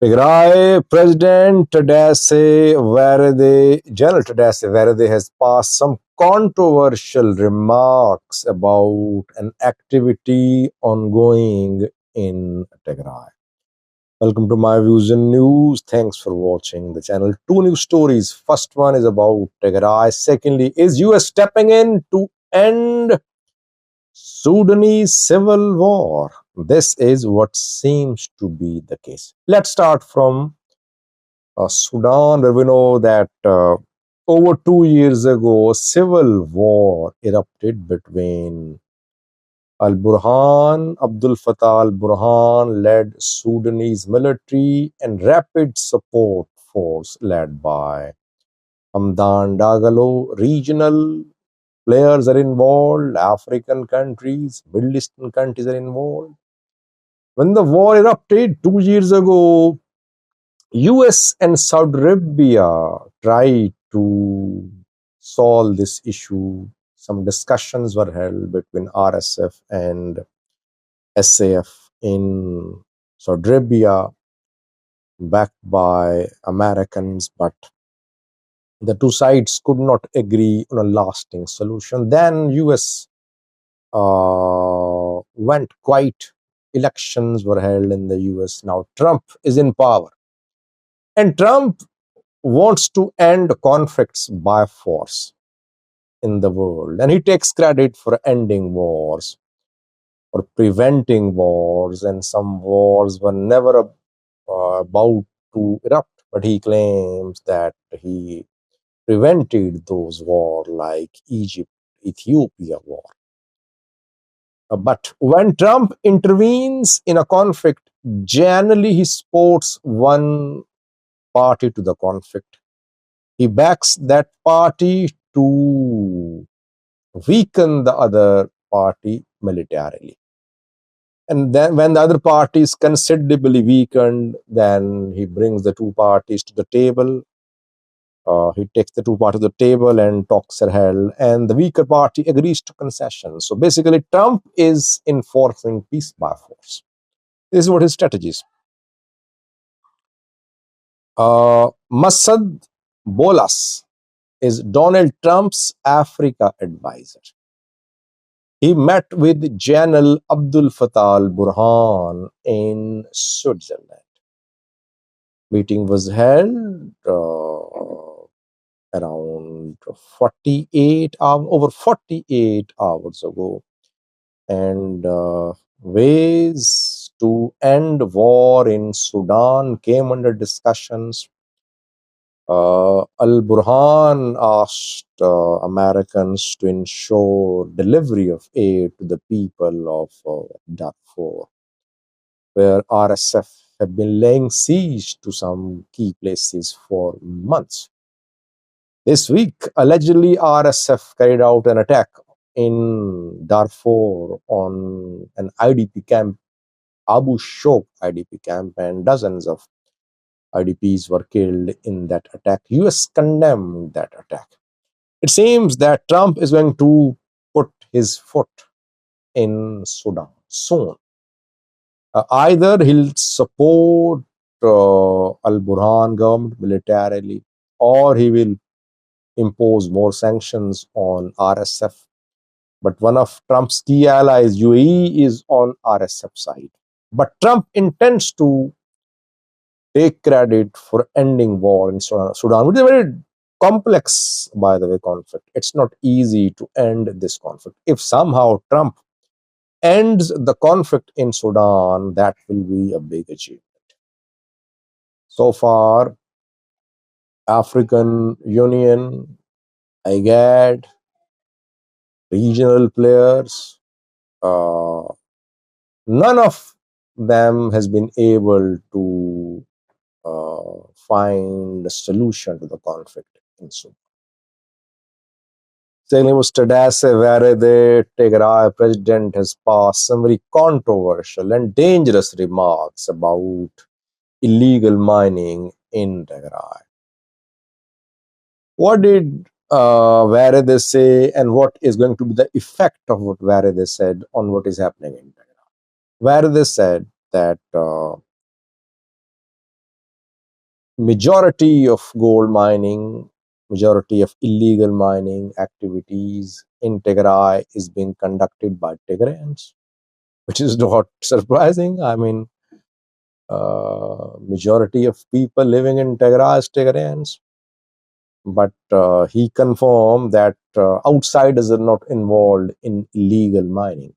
Tigray President General Tadesse Verede has passed some controversial remarks about an activity ongoing in Tigray. Welcome to my views and news. Thanks for watching the channel. Two news stories. First one is about Tigray. Secondly, is US stepping in to end Sudanese civil war? This is what seems to be the case. Let's start from Sudan, where we know that over 2 years ago, a civil war erupted between Abdul Fattah al Burhan led Sudanese military and rapid support force led by Hamdan Dagalo. Regional players are involved, African countries, Middle Eastern countries are involved. When the war erupted 2 years ago, US and Saudi Arabia tried to solve this issue. Some discussions were held between RSF and SAF in Saudi Arabia, backed by Americans, but the two sides could not agree on a lasting solution. Then US went quiet. Elections were held in the US. Now Trump is in power. And Trump wants to end conflicts by force in the world. And he takes credit for ending wars or preventing wars. And some wars were never about to erupt. But he claims that he prevented those wars like Egypt, Ethiopia war. But when Trump intervenes in a conflict, generally he supports one party to the conflict. He backs that party to weaken the other party militarily. And then when the other party is considerably weakened, then he brings the two parties to the table. He takes the two parties to the table and talks are held, and the weaker party agrees to concessions. So basically, Trump is enforcing peace by force. This is what his strategy is. Masad Bolas is Donald Trump's Africa advisor. He met with General Abdul Fattah al Burhan in Switzerland. Meeting was held around 48 hours, over 48 hours ago, and ways to end war in Sudan came under discussions. Al Burhan asked Americans to ensure delivery of aid to the people of Darfur, where RSF have been laying siege to some key places for months. This week, allegedly, RSF carried out an attack in Darfur on an IDP camp, Abu Shok IDP camp, and dozens of IDPs were killed in that attack. US condemned that attack. It seems that Trump is going to put his foot in Sudan soon. Either he'll support Al Burhan government militarily, or he will impose more sanctions on RSF. But one of Trump's key allies, UAE, is on RSF side. But Trump intends to take credit for ending war in Sudan, which is a very complex, by the way, conflict. It's not easy to end this conflict. If somehow Trump ends the conflict in Sudan, that will be a big achievement. So far, African Union, IGAD, regional players, none of them has been able to find a solution to the conflict in Sudan. Secondly, was Tadesse Verede, Tigray president has passed some very controversial and dangerous remarks about illegal mining in Tigray. What did Verede say, and what is going to be the effect of what Verede said on what is happening in Tigray? Verede said that majority of gold mining, majority of illegal mining activities in Tigray is being conducted by Tigrayans, which is not surprising. I mean, majority of people living in Tigray is Tigrayans. But he confirmed that outsiders are not involved in illegal mining.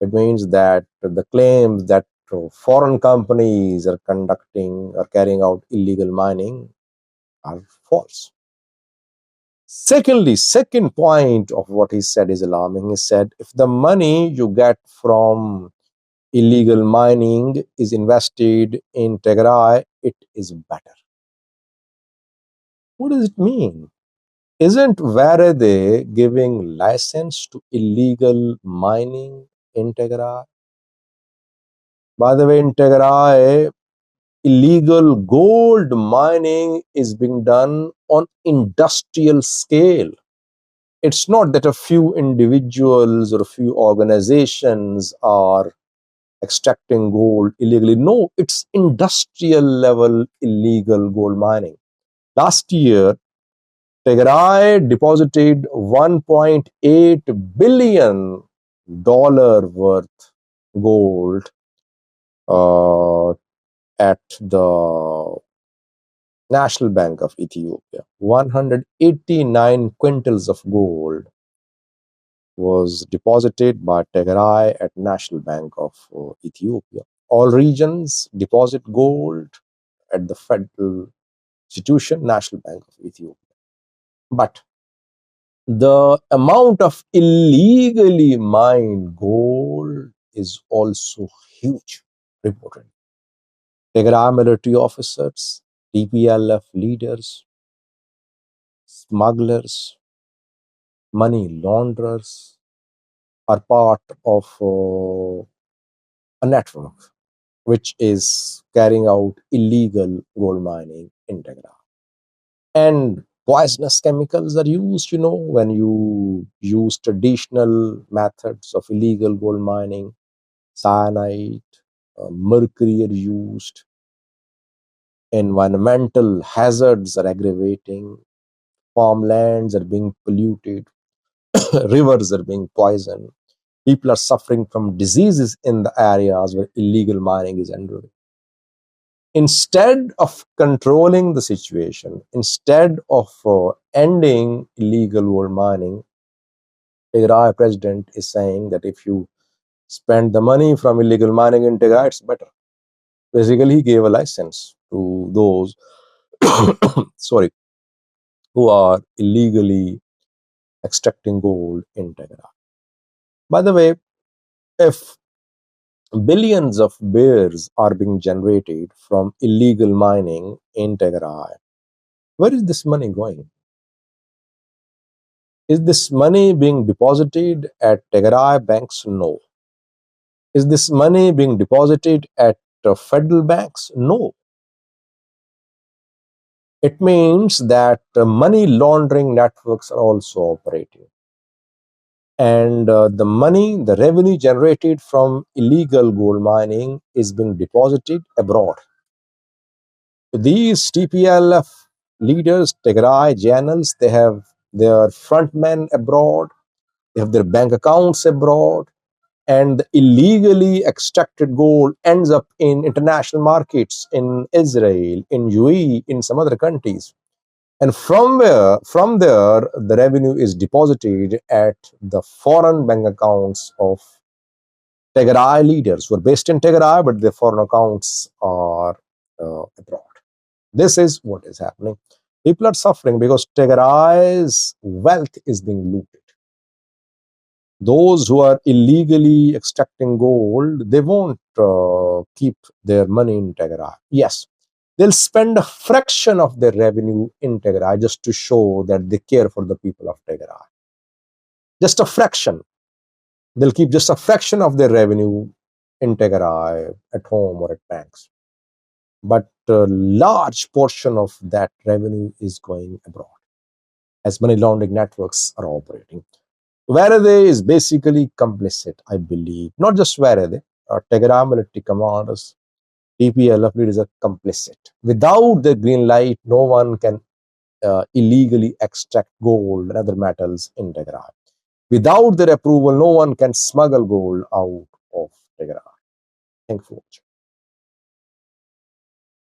It means that the claims that foreign companies are conducting or carrying out illegal mining are false. Secondly, second point of what he said is alarming. He said, if the money you get from illegal mining is invested in Tigray, it is better. What does it mean? Isn't Varade giving license to illegal mining in Tigray? By the way, in Tigray, illegal gold mining is being done on industrial scale. It's not that a few individuals or a few organizations are extracting gold illegally. No, it's industrial level illegal gold mining. Last year, Tigray deposited $1.8 billion worth gold at the National Bank of Ethiopia. 189 quintals of gold was deposited by Tigray at National Bank of Ethiopia. All regions deposit gold at the federal institution, National Bank of Ethiopia. But the amount of illegally mined gold is also huge, reported. Tigray military officers, TPLF leaders, smugglers, money launderers are part of a network which is carrying out illegal gold mining in Tigray. And poisonous chemicals are used, when you use traditional methods of illegal gold mining, cyanide, mercury are used, environmental hazards are aggravating, farmlands are being polluted, rivers are being poisoned, people are suffering from diseases in the areas where illegal mining is underway. Instead of controlling the situation, instead of ending illegal gold mining, Tigray president is saying that if you spend the money from illegal mining in Tigray, it's better. Basically, he gave a license to those, sorry, who are illegally extracting gold in Tigray. By the way, if billions of bears are being generated from illegal mining in Tigray, where is this money going? Is this money being deposited at Tigray banks? No. Is this money being deposited at federal banks? No. It means that money laundering networks are also operating. And the revenue generated from illegal gold mining is being deposited abroad. These TPLF leaders, Tigray generals, they have their frontmen abroad, they have their bank accounts abroad, and the illegally extracted gold ends up in international markets in Israel, in UAE, in some other countries. And from there, the revenue is deposited at the foreign bank accounts of Tigray leaders who are based in Tigray, but their foreign accounts are abroad. This is what is happening. People are suffering because Tigray's wealth is being looted. Those who are illegally extracting gold, they won't keep their money in Tigray. Yes, they'll spend a fraction of their revenue in Tigray just to show that they care for the people of Tigray. Just a fraction. They'll keep just a fraction of their revenue in Tigray at home or at banks. But a large portion of that revenue is going abroad as money laundering networks are operating. Varade is basically complicit, I believe. Not just Varade, Tigray military commanders, TPLF leaders are complicit. Without the green light, no one can illegally extract gold and other metals in Tigray. Without their approval, no one can smuggle gold out of Tigray. Thank you for watching.